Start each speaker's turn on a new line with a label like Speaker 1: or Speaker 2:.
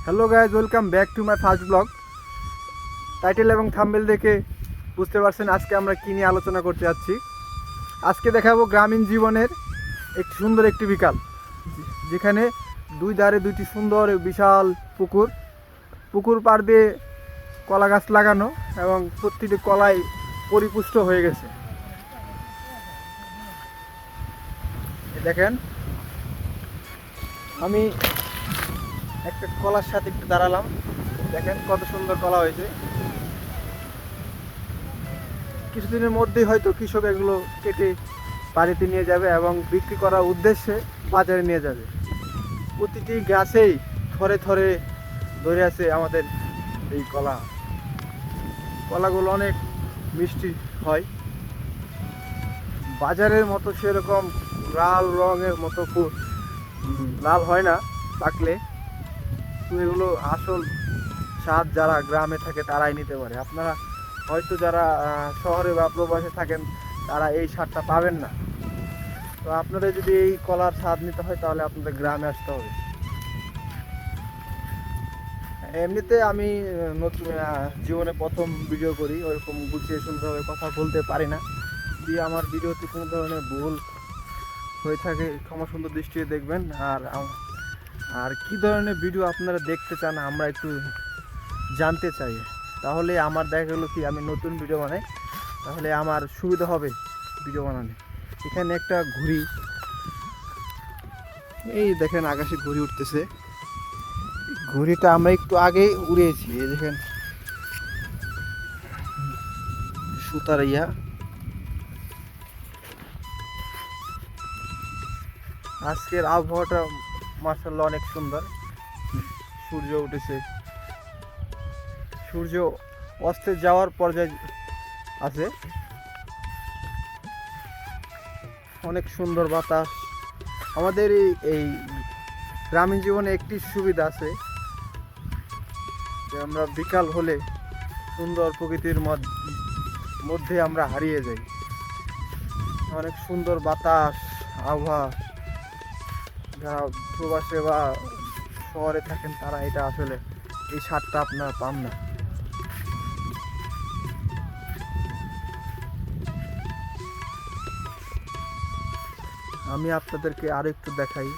Speaker 1: Hello guys, welcome back to my first blog. Title এবং thumbnail দেখে বুঝতে পারছেন আজকে আমরা কী নিয়ে আলোচনা করতে যাচ্ছি। আজকে দেখাবো গ্রামীণ জীবনের একটি সুন্দর একটি বিকাল, যেখানে দুই ধারে দুইটি সুন্দর বিশাল পুকুর পাড় দিয়ে কলা গাছ লাগানো এবং প্রতিটি কলাই পরিপুষ্ট হয়ে গেছে। দেখেন, আমি একটা কলার সাথে একটু দাঁড়ালাম, দেখেন কত সুন্দর কলা হয়েছে। কিছুদিনের মধ্যেই হয়তো কৃষক এগুলো কেটে বাড়িতে নিয়ে যাবে এবং বিক্রি করার উদ্দেশ্যে বাজারে নিয়ে যাবে। প্রতিটি গাছেই থরে থরে ধরে আছে আমাদের এই কলাগুলো অনেক মিষ্টি হয়। বাজারের মতো সেরকম লাল রঙের মতো খুব লাল হয় না পাকলে, এগুলো আসল স্বাদ যারা গ্রামে থাকে তারাই নিতে পারে। আপনারা হয়তো যারা শহরে বা প্রবাসে থাকেন তারা এই স্বাদটা পাবেন না। তো আপনাদের যদি এই কলার স্বাদ নিতে হয় তাহলে আপনাদের গ্রামে আসতে হবে। এমনিতে আমি নতুন জীবনে প্রথম ভিডিও করি, ওরকম গুছিয়ে সুন্দরভাবে কথা বলতে পারি না। যদি আমার ভিডিওতে কোনো ধরনের ভুল হয়ে থাকে ক্ষমা সুন্দর দৃষ্টিতে দেখবেন। আর কী ধরনের ভিডিও আপনারা দেখতে চান আমরা একটু জানতে চাই, তাহলে আমার দেখা গেলো কি আমি নতুন ভিডিও বানাই, তাহলে আমার সুবিধা হবে ভিডিও বানানো। এখানে একটা ঘুড়ি, এই দেখেন আকাশে ঘুড়ি উঠতেছে। ঘুড়িটা আমরা একটু আগেই উড়িয়েছি, এই দেখেন সুতার ইয়া। আজকের আবহাওয়াটা মাশাআল্লাহ অনেক সুন্দর। সূর্য উঠেছে, সূর্য অস্তে যাওয়ার পর্যায়ে আছে। অনেক সুন্দর বাতাস। আমাদের এই গ্রামীণ জীবনে একটি সুবিধা আছে যে আমরা বিকাল হলে সুন্দর প্রকৃতির মধ্যে আমরা হারিয়ে যাই। অনেক সুন্দর বাতাস, আবহাওয়া। যারা প্রবাসে বা শহরে থাকেন তারা এটা আসলে এই স্বাদটা আপনারা পান না। আমি আপনাদেরকে আরো একটু দেখাই।